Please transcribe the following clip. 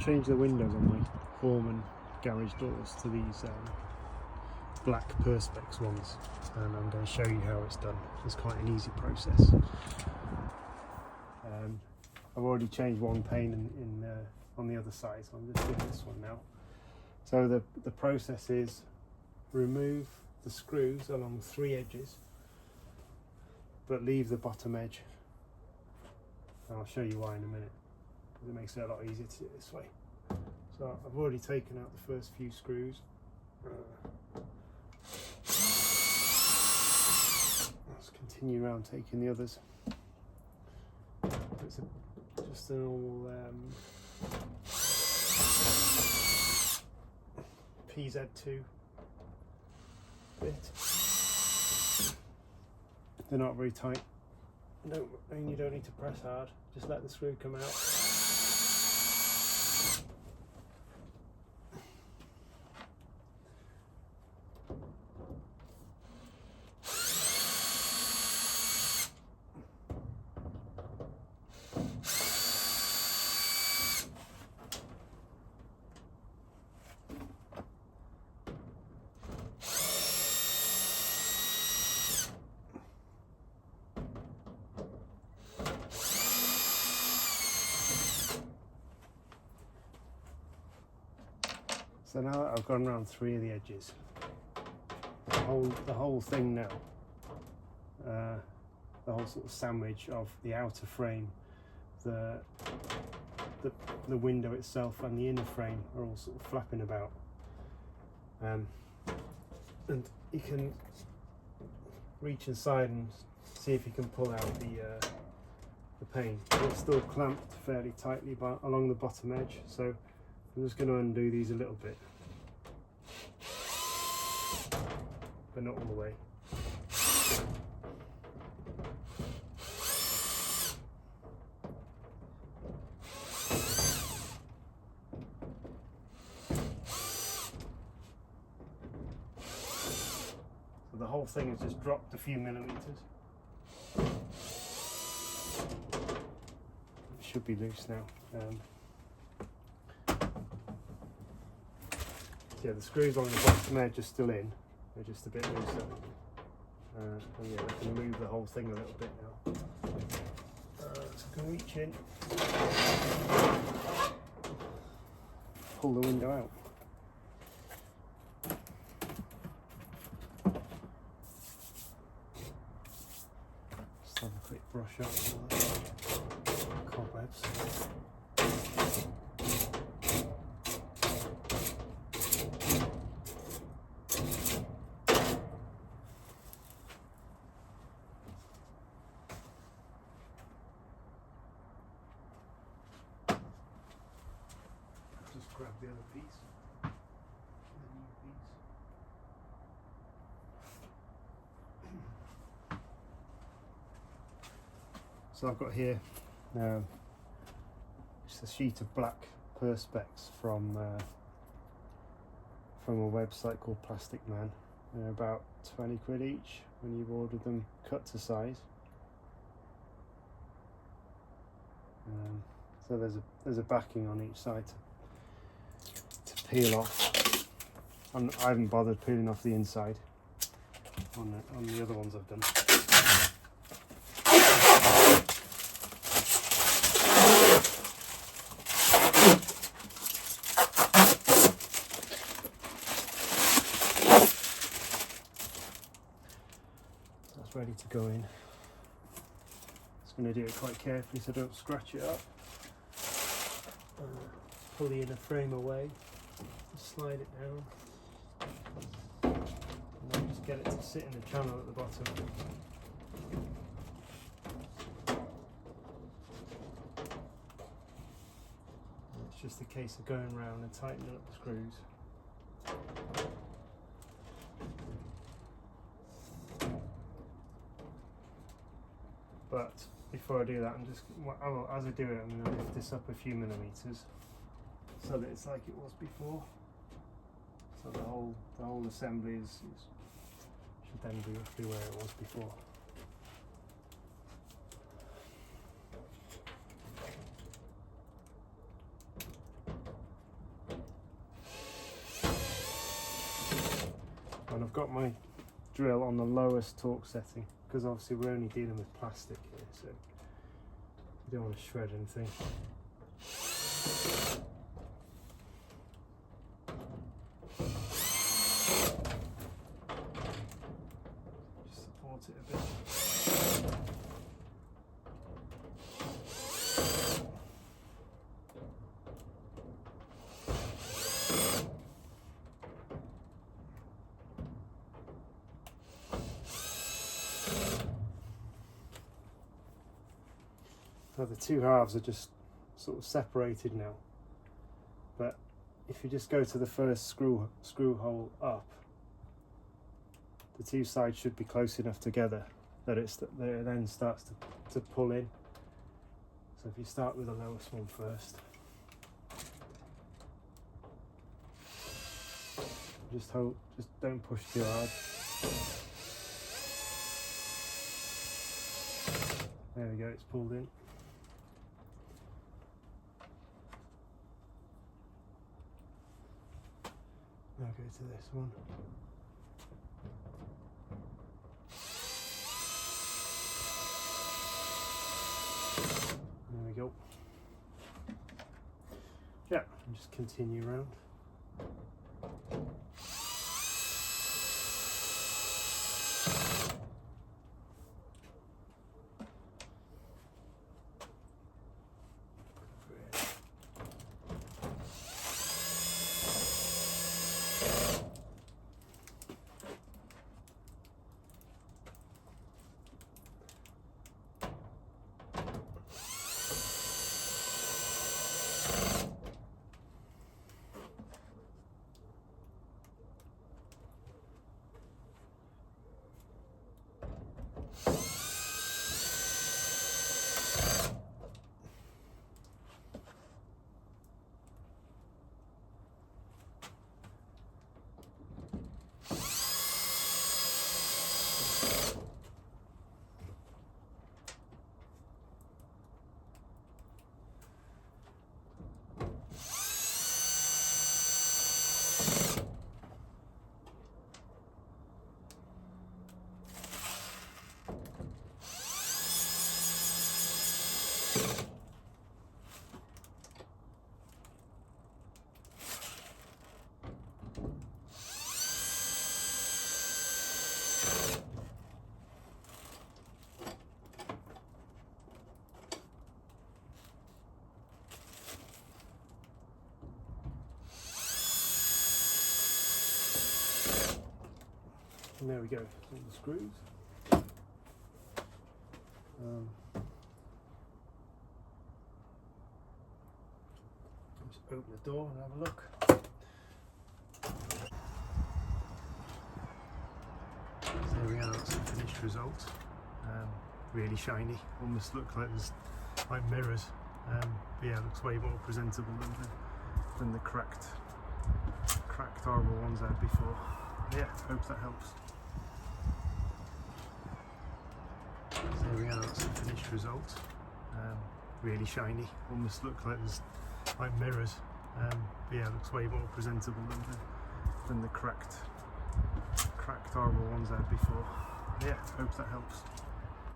changed the windows on my Hormann garage doors to these black perspex ones, and I'm going to show you how it's done. It's quite an easy process. I've already changed one pane on the other side, so I'm just doing this one now. So the process is remove the screws along 3 edges, but leave the bottom edge. And I'll show you why in a minute, because it makes it a lot easier to do it this way. So I've already taken out the first few screws. Let's continue around taking the others. It's just a normal PZ2 bit. They're not very tight. No, and you don't need to press hard. Just let the screw come out. So now that I've gone around 3 of the edges, the whole thing now, the whole sort of sandwich of the outer frame, the window itself and the inner frame are all sort of flapping about, and you can reach inside and see if you can pull out the pane. It's still clamped fairly tightly along the bottom edge, so I'm just going to undo these a little bit, but not all the way. So the whole thing has just dropped a few millimeters. It should be loose now. Yeah, the screws on the bottom edge are still in, they're just a bit looser. And yeah, I can move the whole thing a little bit now. So I can reach in, pull the window out. Just have a quick brush up the cobwebs. Grab the other piece, the new piece. So I've got here just a sheet of black perspex from a website called Plastic Man. They're about 20 quid each when you've ordered them cut to size. So there's a backing on each side to peel off. I haven't bothered peeling off the inside on the other ones I've done. That's ready to go in. Just going to do it quite carefully so I don't scratch it up. Pull the inner frame away, just slide it down, and then just get it to sit in the channel at the bottom. And it's just a case of going around and tightening up the screws. But before I do that, as I do it, I'm going to lift this up a few millimeters so that it's like it was before. So the whole assembly should then be roughly where it was before. And I've got my drill on the lowest torque setting because obviously we're only dealing with plastic here, so you don't want to shred anything. Just support it a bit. So the two halves are just sort of separated now, but if you just go to the first screw hole up, the two sides should be close enough together that it then starts to pull in. So if you start with the lowest one first, just don't push too hard. There we go, it's pulled in. Now go to this one. There we go. Yeah, and just continue around. And there we go, all the screws. Just open the door and have a look. So there we are, that's the finished result. Really shiny, almost look like there's like mirrors. But yeah, it looks way more presentable than the cracked horrible ones I had before. Yeah, hope that helps. So there we are, that's the finished result. Really shiny, almost look like there's like mirrors. But yeah, it looks way more presentable than the cracked horrible ones I had before. Yeah, hope that helps.